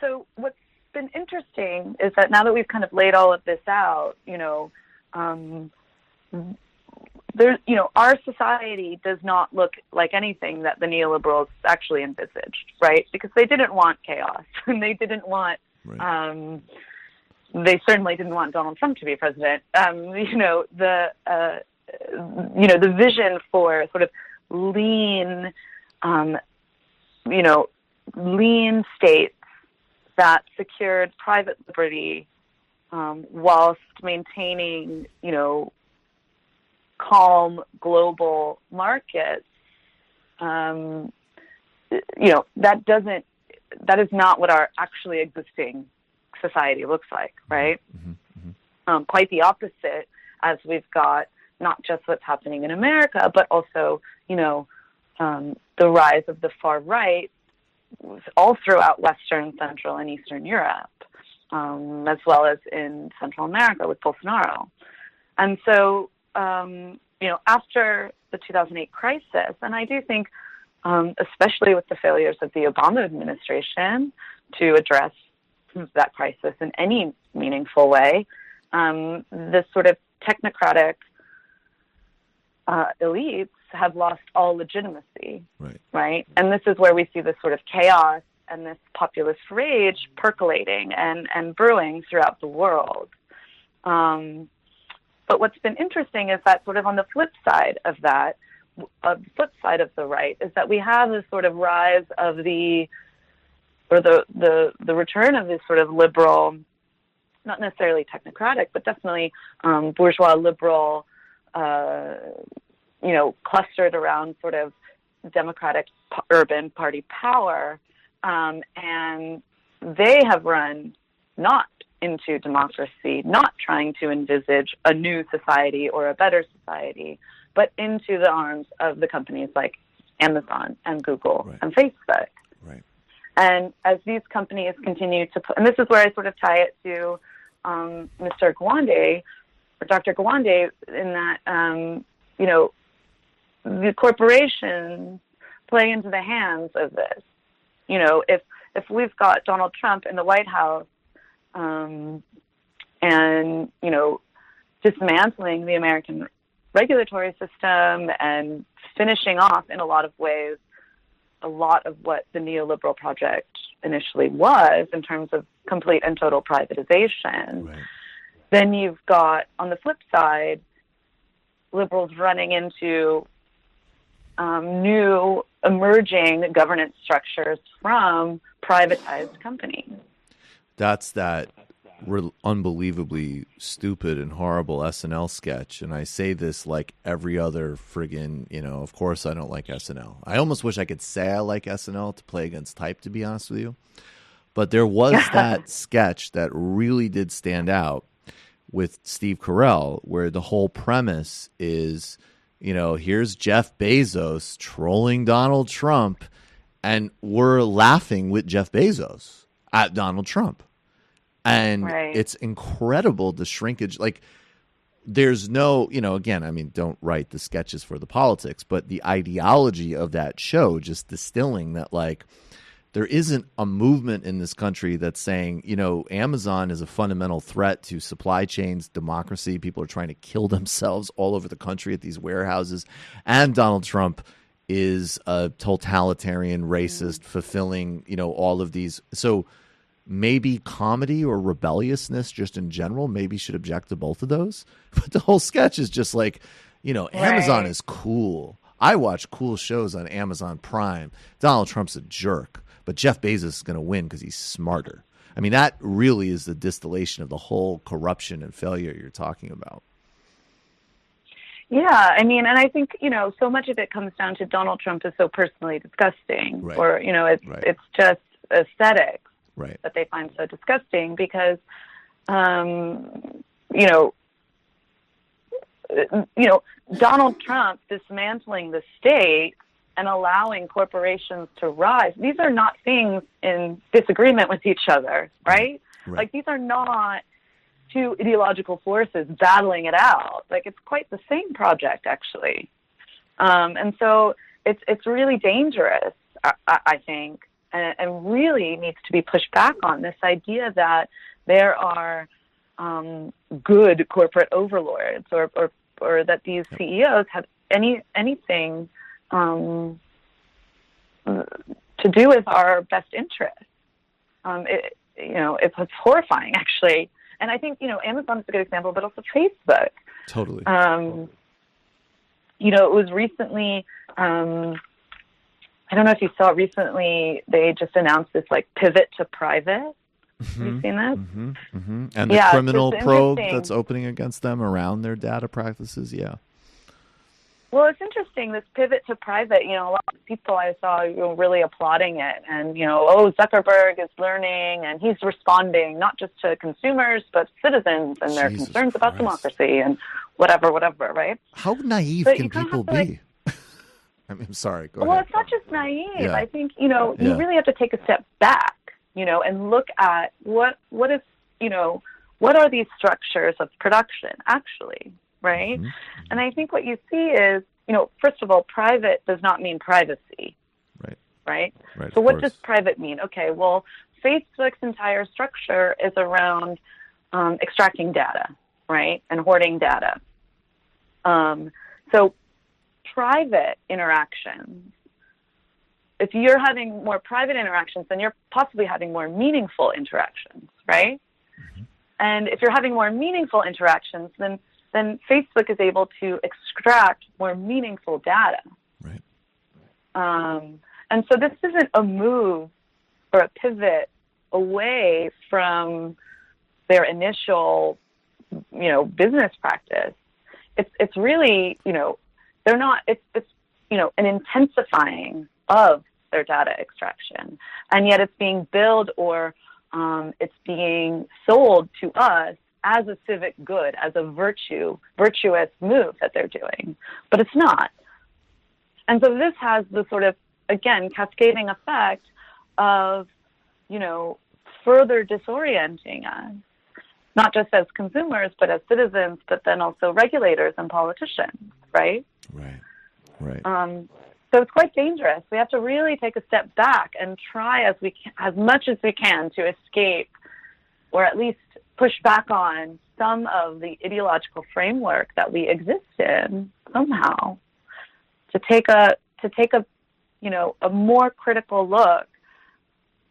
So what's been interesting is that now that we've kind of laid all of this out, our society does not look like anything that the neoliberals actually envisaged, right? Because they didn't want chaos, and they didn't want, they certainly didn't want Donald Trump to be president. The vision for sort of lean, lean states that secured private liberty whilst maintaining, calm global markets, that is not what our actually existing society looks like, right? Quite the opposite, as we've got not just what's happening in America, but also, the rise of the far right all throughout Western, Central, and Eastern Europe, as well as in Central America with Bolsonaro. And so, after the 2008 crisis. And I do think, especially with the failures of the Obama administration to address that crisis in any meaningful way, the sort of technocratic elites have lost all legitimacy, right? And this is where we see this sort of chaos and this populist rage percolating and brewing throughout the world. But what's been interesting is that sort of on the flip side of that, the flip side of the right, is that we have this sort of rise of the return of this sort of liberal, not necessarily technocratic, but definitely bourgeois liberal, clustered around sort of democratic urban party power. And they have run not into democracy, not trying to envisage a new society or a better society, but into the arms of the companies like Amazon and Google and Facebook. Right. And as these companies continue to and this is where I sort of tie it to Mr. Gawande, or Dr. Gawande, in that, the corporations play into the hands of this. If we've got Donald Trump in the White House and, dismantling the American regulatory system and finishing off in a lot of ways a lot of what the neoliberal project initially was in terms of complete and total privatization, then you've got, on the flip side, liberals running into new emerging governance structures from privatized companies. That's that unbelievably stupid and horrible SNL sketch. And I say this like every other friggin', of course I don't like SNL. I almost wish I could say I like SNL to play against type, to be honest with you. But there was that sketch that really did stand out with Steve Carell, where the whole premise is, here's Jeff Bezos trolling Donald Trump, and we're laughing with Jeff Bezos at Donald Trump. And it's incredible, the shrinkage. Like, there's no, again, don't write the sketches for the politics, but the ideology of that show just distilling that, like, there isn't a movement in this country that's saying, Amazon is a fundamental threat to supply chains, democracy. People are trying to kill themselves all over the country at these warehouses. And Donald Trump is a totalitarian racist, fulfilling, all of these. So maybe comedy or rebelliousness just in general maybe should object to both of those. But the whole sketch is just like, Amazon is cool. I watch cool shows on Amazon Prime. Donald Trump's a jerk, but Jeff Bezos is going to win because he's smarter. That really is the distillation of the whole corruption and failure you're talking about. Yeah, and I think, so much of it comes down to Donald Trump is so personally disgusting, or, it's just aesthetics that they find so disgusting because, Donald Trump dismantling the state and allowing corporations to rise. These are not things in disagreement with each other, right? Like, these are not two ideological forces battling it out. Like, it's quite the same project, actually. And so it's really dangerous, I think, and really needs to be pushed back on this idea that there are good corporate overlords or that these CEOs have anything to do with our best interest. It's horrifying, actually. And I think, Amazon is a good example, but also Facebook. Totally. It was recently, I don't know if you saw recently, they just announced this pivot to private. Have you seen that? And the criminal probe that's opening against them around their data practices. Yeah. Well, it's interesting, this pivot to private. A lot of people I saw really applauding it. And, Zuckerberg is learning and he's responding not just to consumers, but citizens and their concerns about democracy and whatever, right? How naive can people be? I'm sorry. Go ahead. Well, it's not just naive. Yeah. I think, you really have to take a step back, and look at what is, what are these structures of production actually, right? And I think what you see is first of all, private does not mean privacy. Right? So what does private mean? Okay, well, Facebook's entire structure is around extracting data, right, and hoarding data. So private interactions, if you're having more private interactions, then you're possibly having more meaningful interactions, right? Mm-hmm. And if you're having more meaningful interactions, then Facebook is able to extract more meaningful data. Right. And so this isn't a move or a pivot away from their initial, business practice. It's really, they're not, it's an intensifying of their data extraction. And yet it's being billed or it's being sold to us as a civic good, as a virtuous move that they're doing. But it's not. And so this has the sort of, again, cascading effect of, further disorienting us, not just as consumers, but as citizens, but then also regulators and politicians, right? Right. So it's quite dangerous. We have to really take a step back and try as much as we can to escape, or at least push back on some of the ideological framework that we exist in somehow. To take a more critical look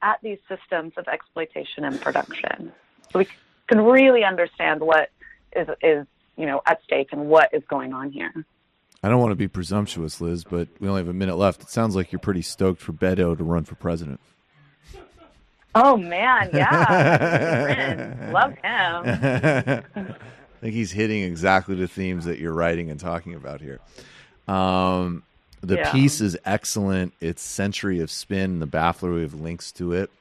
at these systems of exploitation and production, so we can really understand what is at stake and what is going on here. I don't want to be presumptuous, Liz, but we only have a minute left. It sounds like you're pretty stoked for Beto to run for president. Oh man, yeah, love him. I think he's hitting exactly the themes that you're writing and talking about here. The piece is excellent. It's Century of Spin. The Baffler, we have links to it.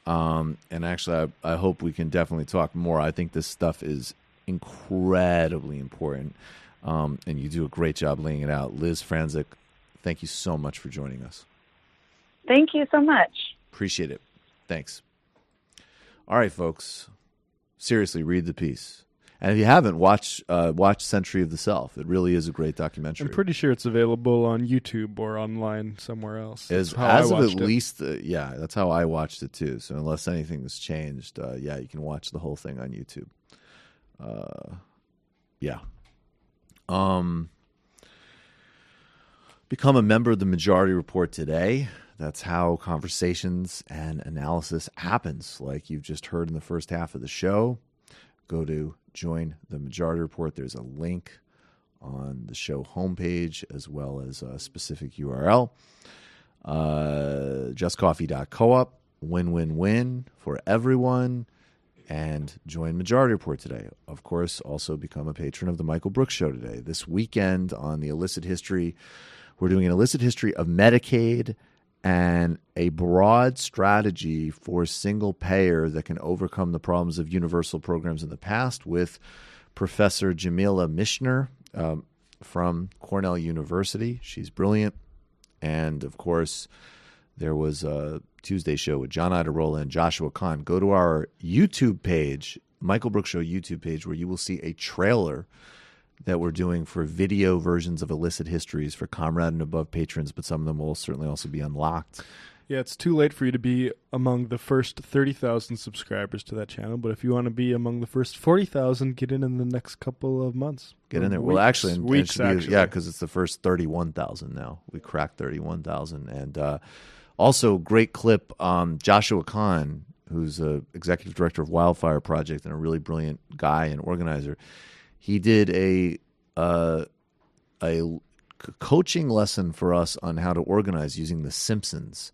And actually, I hope we can definitely talk more. I think this stuff is incredibly important. And you do a great job laying it out. Liz Franczak, thank you so much for joining us. Thank you so much. Appreciate it. Thanks. All right, folks. Seriously, read the piece. And if you haven't, watch Century of the Self. It really is a great documentary. I'm pretty sure it's available on YouTube or online somewhere else. As of at least, that's how I watched it too. So unless anything has changed, you can watch the whole thing on YouTube. Become a member of the Majority Report today. That's how conversations and analysis happens, like you've just heard in the first half of the show. Go to Join the Majority Report. There's a link on the show homepage as well as a specific URL. Justcoffee.coop. Win-win-win for everyone. And join Majority Report today. Of course, also become a patron of the Michael Brooks Show today. This weekend on the Illicit History, we're doing an illicit history of Medicaid and a broad strategy for single payer that can overcome the problems of universal programs in the past with Professor Jamila Mishner from Cornell University. She's brilliant. And, of course, there was a Tuesday show with John Idarola and Joshua Kahn. Go to our YouTube page, Michael Brooks Show YouTube page, where you will see a trailer that we're doing for video versions of illicit histories for Comrade and Above patrons, but some of them will certainly also be unlocked. Yeah, it's too late for you to be among the first 30,000 subscribers to that channel, but if you want to be among the first 40,000, get in the next couple of months. Get in there. Weeks, well, actually, weeks, actually. Yeah, because it's the first 31,000 now. We cracked 31,000. And also, great clip, Joshua Kahn, who's a executive director of Wildfire Project and a really brilliant guy and organizer. He did a coaching lesson for us on how to organize using The Simpsons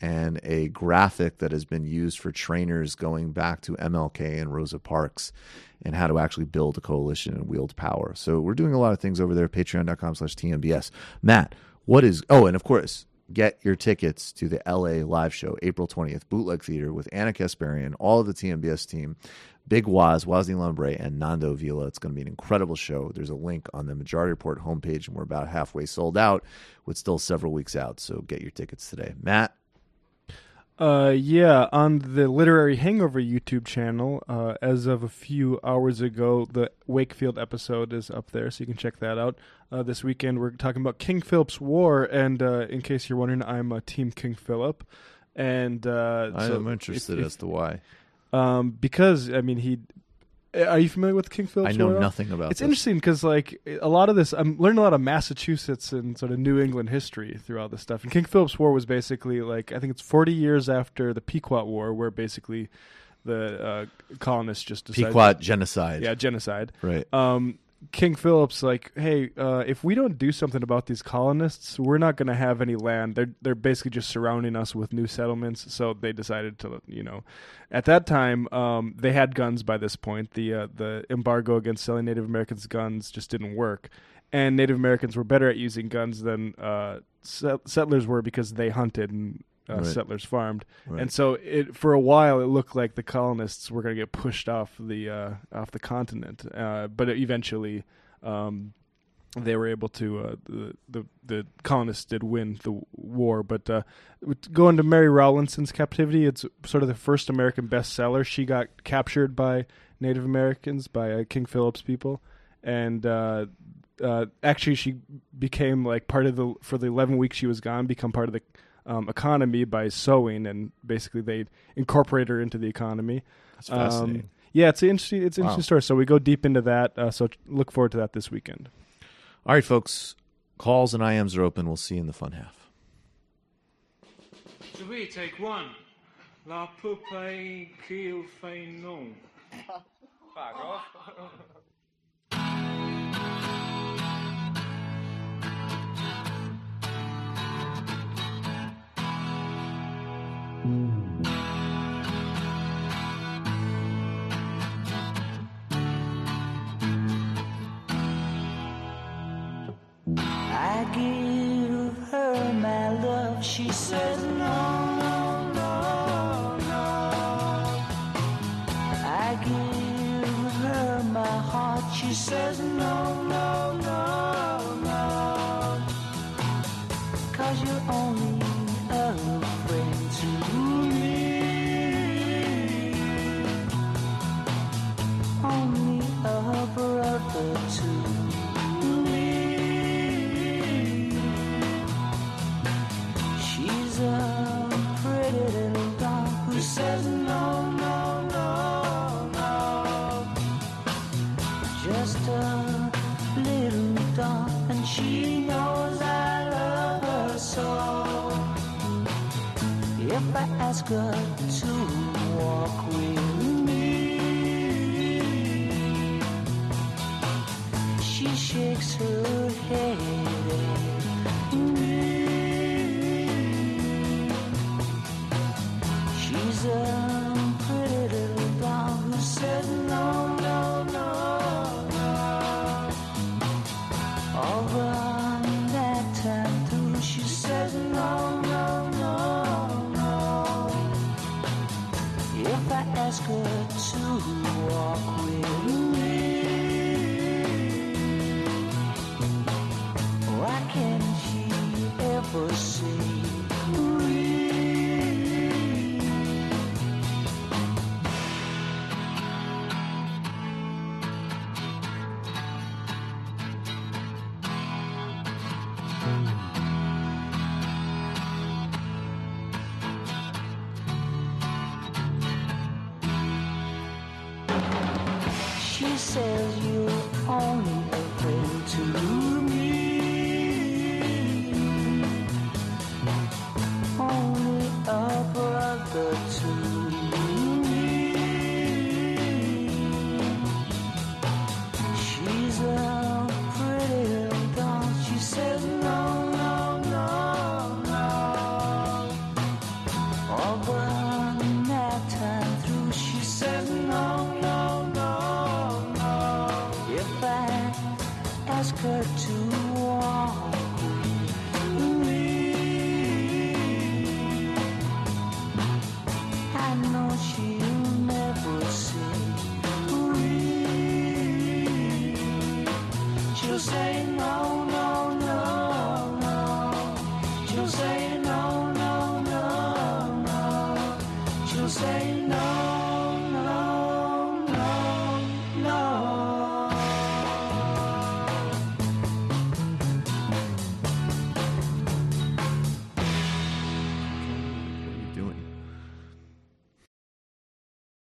and a graphic that has been used for trainers going back to MLK and Rosa Parks and how to actually build a coalition and wield power. So we're doing a lot of things over there at patreon.com/TMBS. Matt, and of course, get your tickets to the LA live show, April 20th, Bootleg Theatre with Ana Kasparian, all of the TMBS team, Big Wosny Lambre, and Nando, Vila. It's going to be an incredible show. There's a link on the Majority Report homepage, and we're about halfway sold out with still several weeks out. So get your tickets today. Matt? Yeah, on the Literary Hangover YouTube channel, as of a few hours ago, the Wakefield episode is up there, so you can check that out. This weekend, we're talking about King Philip's War, and in case you're wondering, I'm Team King Philip. And I'm interested as to why. Because, I mean, are you familiar with King Philip's War? I know nothing about It's this. interesting because, like, a lot of this, I'm learning a lot of Massachusetts and sort of New England history through all this stuff. And King Philip's War was basically, like, I think it's 40 years after the Pequot War, where basically the colonists just decided... Pequot genocide. Yeah, genocide. Right. King Philip's like, hey, if we don't do something about these colonists, we're not going to have any land. They're basically just surrounding us with new settlements. So they decided to, at that time, they had guns by this point. The embargo against selling Native Americans guns just didn't work. And Native Americans were better at using guns than settlers were because they hunted and Right. settlers farmed. Right. And so for a while it looked like the colonists were going to get pushed off the continent, but eventually they were able to. The colonists did win the war. But going to Mary Rowlandson's captivity, it's sort of the first American bestseller. She got captured by Native Americans, by King Philip's people, and actually she became like part of for the 11 weeks she was gone, become part of the economy by sewing, and basically they incorporate her into the economy. That's fascinating. Yeah, it's an interesting story. So we go deep into that. So look forward to that this weekend. All right, folks. Calls and IMs are open. We'll see you in the fun half. So we take one. La poupée qu'il fait non. Fuck off. I give her my love, she says no, no, no, no. I give her my heart, she says no, no, no, no. 'Cause you're only a friend to me, only a brother to me. She's a pretty little dog who says no, no, no, no. Just a little dog, and she knows I love her so. If I ask her to walk with me, she shakes her head at me. She's a pretty little dog who says no, no, no, no. All that time through she says no, no, no, no. If I ask her to walk with me, why can't she ever say she says you're only a friend to me, only a brother to me. She's a pretty little dog, she says no, no, no, no. All but that time through she says no, no, no, no. If I ask her to walk with me, I know she'll never say we. She'll say no,